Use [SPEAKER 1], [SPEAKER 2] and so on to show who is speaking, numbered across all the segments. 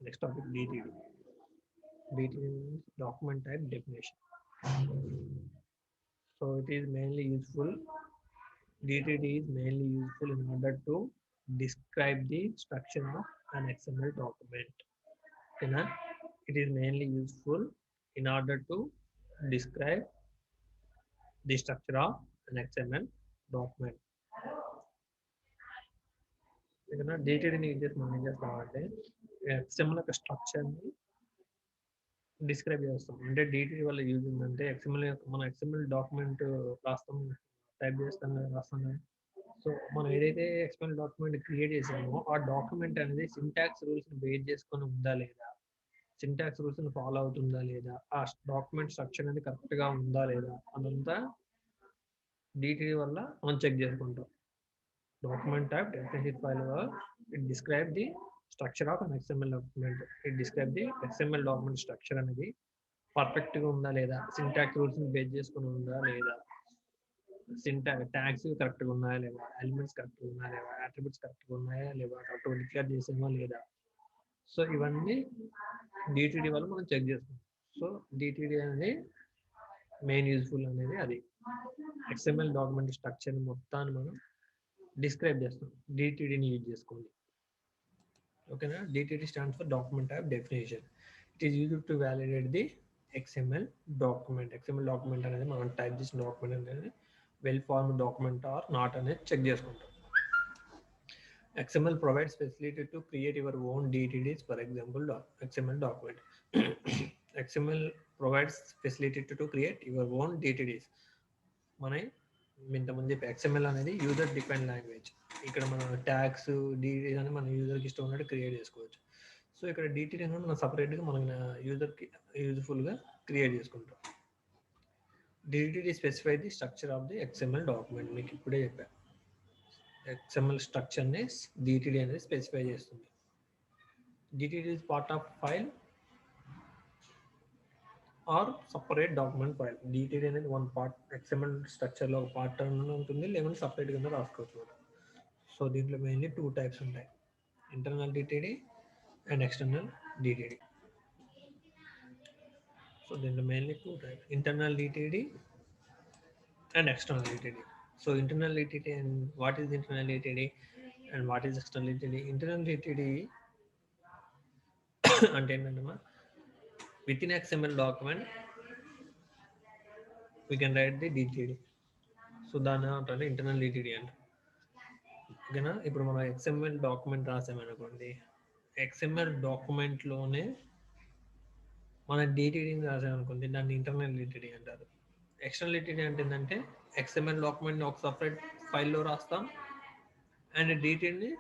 [SPEAKER 1] Next topic, DTD. DTD means document type definition. So it is mainly useful. DTD is mainly useful in order to describe the structure of an XML document. Okay, it is mainly useful in order to describe the structure of an XML document. ఇక్కడ డీటెయిల్ని use చేసి మనం ఏం చేస్తామంటే XML యొక్క స్ట్రక్చర్ని describe చేస్తాం. అంటే detail వల్ల use ఉందంటే ఎక్స్ఎంఎల్ మన ఎక్స్ఎంఎల్ డాక్యుమెంట్ రాస్తాం, టైప్ చేస్తాం కదా, రాస్తాం కదా. సో మనం ఏదైతే ఎక్స్ఎంఎల్ డాక్యుమెంట్ క్రియేట్ చేసామో ఆ డాక్యుమెంట్ అనేది సింటాక్స్ రూల్స్ని బేస్ చేసుకొని ఉందా లేదా, సింటాక్స్ రూల్స్ని ఫాలో అవుతుందా లేదా, ఆ డాక్యుమెంట్ స్ట్రక్చర్ అనేది కరెక్ట్గా ఉందా లేదా అదంతా డీటెయిల్ వల్ల మనం చెక్ చేసుకుంటాం. Document type definition file it describe the structure of an XML document. It describe the XML document structure అనేది పర్ఫెక్ట్ గా ఉందా లేదా, సింటాక్స్ రూల్స్ ని బేస్ చేసుకుని ఉందా లేదా, ట్యాగ్స్ కరెక్ట్ గా ఉన్నాయా లేదా, ఎలిమెంట్స్ కరెక్ట్ గా ఉన్నాయా లేదా, అట్రిబ్యూట్స్ కరెక్ట్ గా ఉన్నాయా లేదా, కరెక్ట్ గా డిక్లేర్ చేసామా లేదా. సో ఇవన్నీ డిటిడి వల్ల మనం చెక్ చేసుకుంటాం. సో డిటిడి అనేది మెయిన్ యూజ్ఫుల్ అనేది అది ఎక్స్ఎంఎల్ డాక్యుమెంట్ స్ట్రక్చర్ మొత్తాన్ని మనం డిస్క్రైబ్ చేస్తాం డిటిడిని యూజ్ చేసుకోండి. ఓకేనా. DTD stands for document type definition. It is used to validate the XML document. XML document అనేది మనం టైప్ చేసిన డాక్యుమెంట్ అనేది well form document or not అనేది చెక్ చేసుకుంటాం. XML provides facility to create your own DTDs, for example, XML document. XML provides facility to create your own DTDs. మన ఇంతకుముందు చెప్పే XML అనేది యూజర్ డిఫైన్ లాంగ్వేజ్. ఇక్కడ మన tags DTD అని మన యూజర్కి ఇష్టం ఉన్నట్టు క్రియేట్ చేసుకోవచ్చు. సో ఇక్కడ డిటిడి అనేది మనం సపరేట్గా మన యూజర్కి యూజ్ఫుల్గా క్రియేట్ చేసుకుంటాం. DTD specify the structure of the XML document. మీకు ఇప్పుడే చెప్పాను, XML స్ట్రక్చర్ని డిటిడి అనేది స్పెసిఫై చేస్తుంది. DTD is part of file or separate document file. DTD అనేది వన్ పార్ట్, XML స్ట్రక్చర్లో ఒక పార్ట్ ఉంటుంది, లేకుంటే సపరేట్ కింద రాసుకోవచ్చు. సో దీంట్లో మెయిన్లీ టూ టైప్స్ ఉంటాయి, internal DTD and external DTD. So దీంట్లో mainly two types, internal DTD and external DTD. So internal DTD and what is internal DTD and what is external DTD. Internal DTD అంటే ఏంటంటే with in XML document we can write the DTD. So దాని అంటే internal DTD అంటే. ఓకేనా. ఇప్పుడు మనం XML document రాసామనుకోండి, XML డాక్యుమెంట్లోనే మన డిటిడిని రాసామనుకోండి, దాన్ని ఇంటర్నల్ డిటిడి అంటారు. ఎక్స్టర్నల్ డిటిడి అంటే ఏంటంటే XML డాక్యుమెంట్ని ఒక సపరేట్ ఫైల్లో రాస్తాం అండ్ డిటిడిని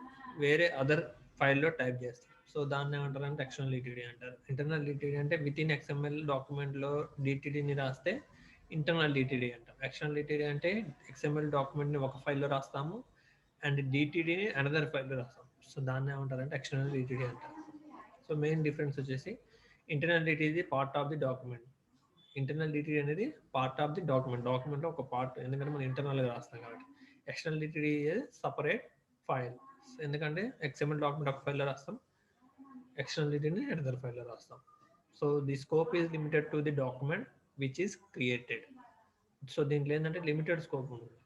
[SPEAKER 1] వేరే అదర్ ఫైల్లో టైప్ చేస్తాం. సో దాన్ని ఏమంటారంటే ఎక్స్టర్నల్ డిటిడి అంటారు. ఇంటర్నల్ డిటిడి అంటే విత్ ఇన్ XML డాక్యుమెంట్లో డిటిడిని రాస్తే ఇంటర్నల్ డిటిడి అంటాం. ఎక్స్టర్నల్ డిటిడి అంటే XML డాక్యుమెంట్ని ఒక ఫైల్లో రాస్తాము అండ్ డిటిడిని అనదర్ ఫైల్లో రాస్తాం. సో దాన్ని ఏమంటారంటే ఎక్స్టర్నల్ డిటిడి అంటారు. సో మెయిన్ డిఫరెన్స్ వచ్చేసి internal DTD part of the document. Internal DTD అనేది పార్ట్ ఆఫ్ ది డాక్యుమెంట్, డాక్యుమెంట్లో ఒక పార్ట్, ఎందుకంటే మనం ఇంటర్నల్గా రాస్తాం కాబట్టి. ఎక్స్టర్నల్ డిటిడి సపరేట్ ఫైల్, ఎందుకంటే XML డాక్యుమెంట్ ఒక ఫైల్లో రాస్తాం, ఎక్స్టర్నల్ డిటిడిని అనదర్ ఫైల్లో రాస్తాం. So the scope is limited to the document which is created. So దీంట్లో ఏంటంటే లిమిటెడ్ స్కోప్ ఉంటుంది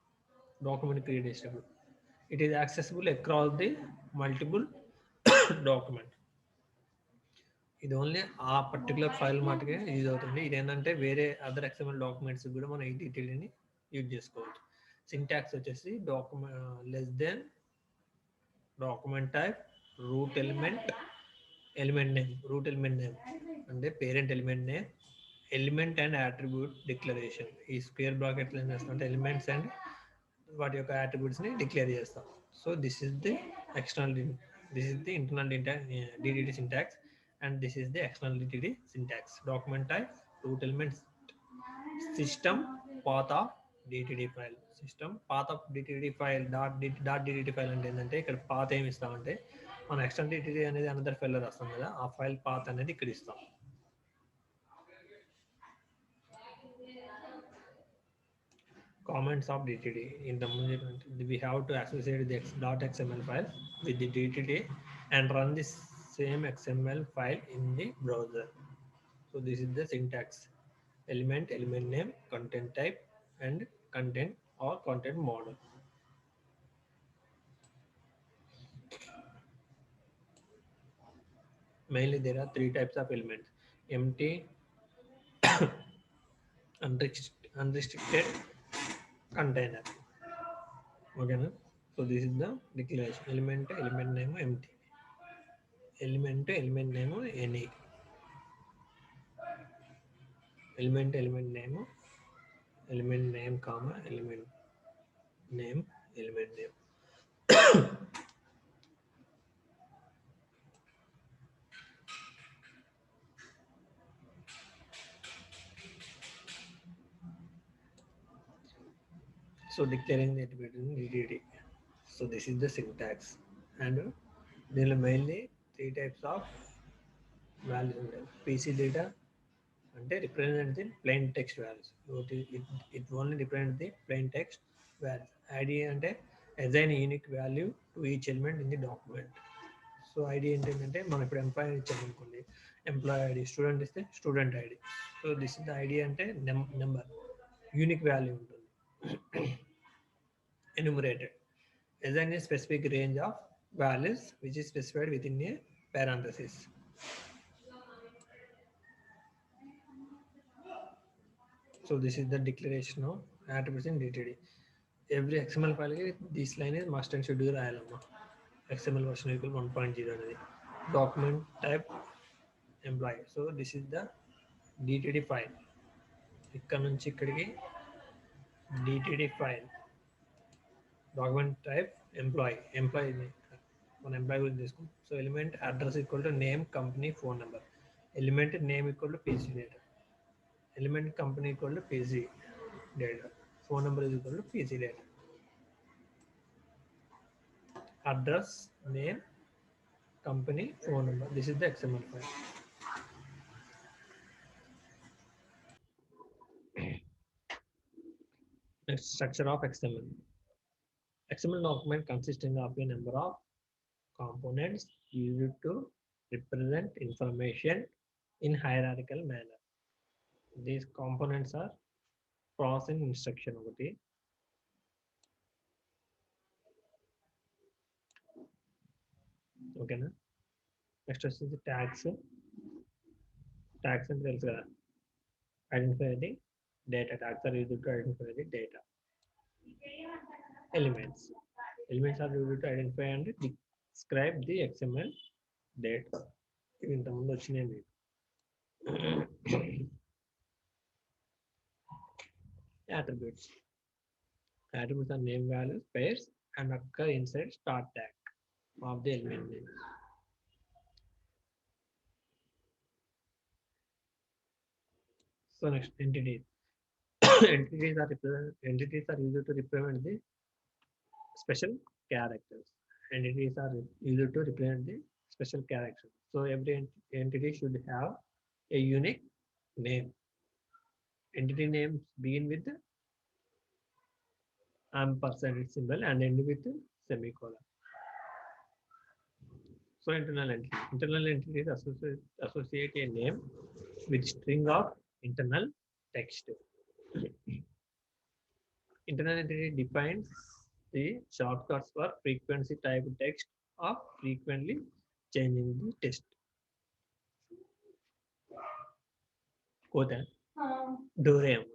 [SPEAKER 1] డాక్యుమెంట్ క్రియేట్ చేసేటప్పుడు. It is accessible across the multiple document. ఇది ఓన్లీ ఆ పర్టికులర్ ఫైల్ మటుకే యూజ్ అవుతుంది. ఇదేంటంటే వేరే అదర్ XML డాక్యుమెంట్స్ కూడా మనం ఈ డిటిడిని యూజ్ చేసుకోవచ్చు. సింటాక్స్ వచ్చేసి document less then, document type, root element, element name. Root element name అంటే parent element name, element and attribute declaration. ఈ స్క్వేర్ బ్రాకెట్లు ఏం చేస్తాం అంటే ఎలిమెంట్స్ అండ్ వాటి యొక్క అట్రిబ్యూట్స్ని డిక్లేర్ చేస్తాం. So this is the external, this is the internal DTD syntax and this is the external DTD syntax. Document type, root elements, system path of DTD file. System path of DTD file dot DTD file అంటే ఏంటంటే ఇక్కడ path ఏమి ఇస్తామంటే మనం external DTD అనేది another ఫైల్లో రాస్తాం కదా, ఆ ఫైల్ పాత్ అనేది ఇక్కడ ఇస్తాం. Comments of DTD. In the we have to associate the .xml file with the DTD and run this same XML file in the browser. So this is the syntax: element, element name, content type, and content or content model. Mainly there are three types of elements: empty, unrestricted, container. Okay, na? So this is the declaration: element, element name, empty; element, element name, any; element, element name, element name, comma, element name, element name. So declaring the attribute in DDD. So this is the syntax, and there are mainly three types of values ఉంటాయి. PC data అంటే represent the plain text values. It only represents the plain text values. ID అంటే assign a unique value to each element in the document. So ID ఏంటంటే మనం ఇప్పుడు employee ఇచ్చామనుకోండి, employee ID; student ఇస్తే student ID. So this is the ID అంటే number, unique value ఉంటుంది. enumerated, assign a specific range of values which is specified within a parenthesis. So this is the declaration of attributes in DTD. Every XML file this line is must and should be రాయాలమ్మా. XML version equal 1.0 అనేది. Document type employee. So this is the DTD file. ఇక్కడ నుంచి ఇక్కడికి DTD file. Document type employee మన employee గురించి తీసుకుంటాం. So element address equal to name, company, phone number. Element name equal to PC data. Element company equal to PC data. Phone number is equal to PC data. Address, name, company, phone number. This is the XML file. Next, structure of XML. XML document consisting of a number of components used to represent information in hierarchical manner. These components are processing instruction ఒకటి, ఓకేనా. Next వచ్చేసి tags. Tags అంటే తెలుసు కదా, identify the data. Tags are used to identify the data. Elements. Elements are used to identify and describe the XML data. ఇవి ఇంతకుముందు వచ్చినాయి మీకు. Attributes. Attributes are name, values, pairs, and occur inside start tag of the element name. So next, entities. entities are used to represent the special characters. Entities are used to represent the special characters. So every entity should have a unique name. Entity names begin with ampersand symbol and end with semicolon. So internal entities associate a name with string of internal text. Internal entity defines the shortcuts for frequency type text of frequently changing the text. Kota Doraemon.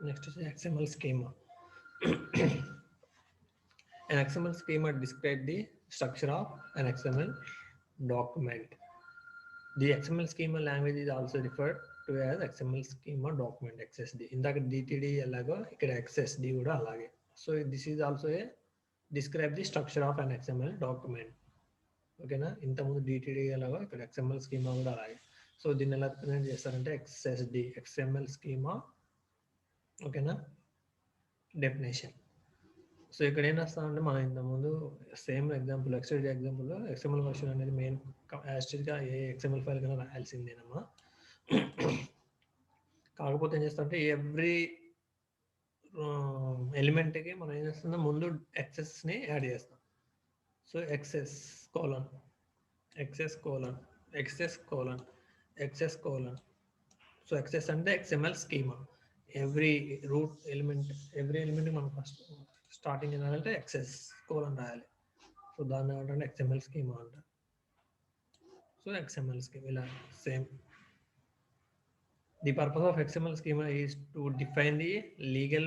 [SPEAKER 1] Next is XML schema. An XML schema describes the structure of an XML document. The XML schema language is also referred to as XML schema document XSD. ఇందాక DTD ఎలాగో ఇక్కడ XSD కూడా అలాగే. So this is also a describe the structure of an XML document. ఓకేనా. ఇంతకుముందు DTD ఎలాగో ఇక్కడ XML schema కూడా అలాగే. సో దీన్ని ఎలా రిప్రజెంట్ చేస్తారంటే XSD, XML schema. ఓకేనా. డెఫినేషన్. సో ఇక్కడ ఏం రాస్తామంటే మనం ఇంతకుముందు సేమ్ ఎగ్జాంపుల్ ఎక్స్టెడ్ ఎగ్జాంపుల్లో ఎక్స్ఎంఎల్ వర్షన్ అనేది మెయిన్ యాస్టిక్గా ఏ ఎక్స్ఎంఎల్ ఫైల్ కన్నా రాయాల్సిందేనమ్మా. కాకపోతే ఏం చేస్తామంటే ఎవ్రీ ఎలిమెంట్కి మనం ఏం చేస్తున్నాం ముందు ఎక్సెస్ని యాడ్ చేస్తాం. So XS colon XS colon XS colon XS colon. So XS అంటే XML schema. Every root element మనం ఫస్ట్ స్టార్టింగ్ ఏంటంటే ఎక్సెస్ కోలన్ రాయాలి. సో దాన్ని ఏమంటే ఎక్స్ఎంఎల్ స్కీమా అంటారు. సో XML schema ఇలా same. The purpose of XML schema is to define the legal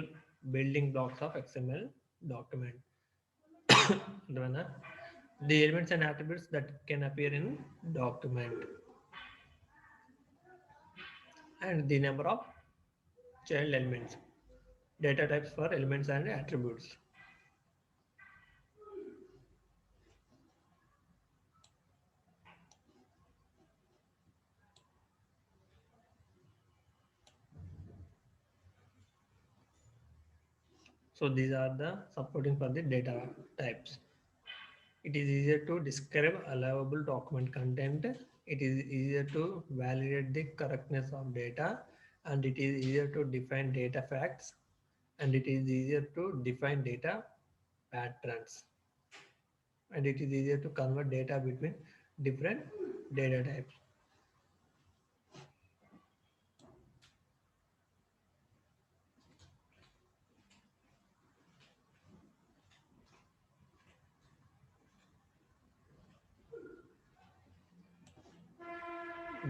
[SPEAKER 1] building blocks of XML document. The elements and attributes that can appear in document and the number of child elements, data types for elements and attributes. So these are the supporting for the data types. It is easier to describe allowable document content. It is easier to validate the correctness of data, and it is easier to define data facts, and it is easier to define data patterns, and it is easier to convert data between different data types.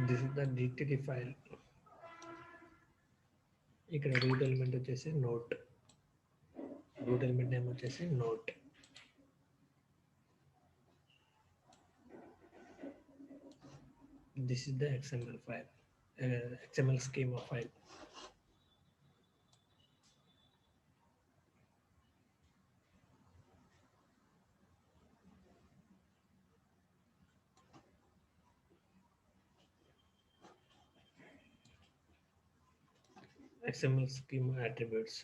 [SPEAKER 1] This is the DTD file. ఇక్కడ route element వచ్చేసి note, route element name వచ్చేసి note. This is the XML file, XML schema file. XML schema attributes.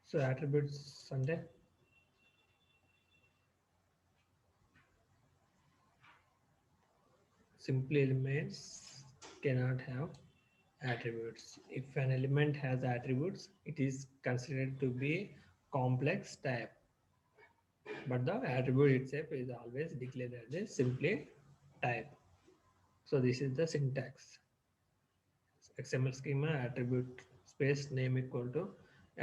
[SPEAKER 1] So attributes అంటే simply elements cannot have attributes. If an element has attributes, it is considered to be complex type, but the attribute itself is always declared as a simply type. So this is the syntax. XML schema attribute space name equal to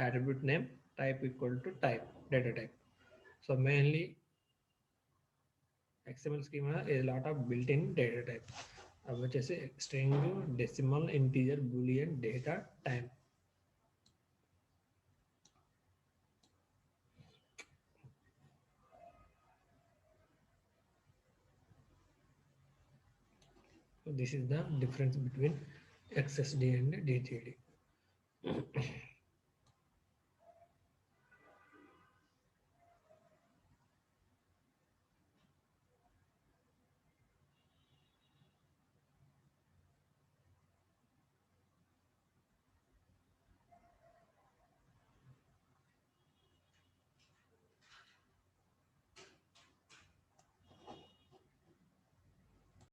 [SPEAKER 1] attribute name, type equal to type, data type. So mainly XML schema is a lot of built-in data type, which is a string, decimal, integer, boolean, data type. So this is the difference between XSD and DTD.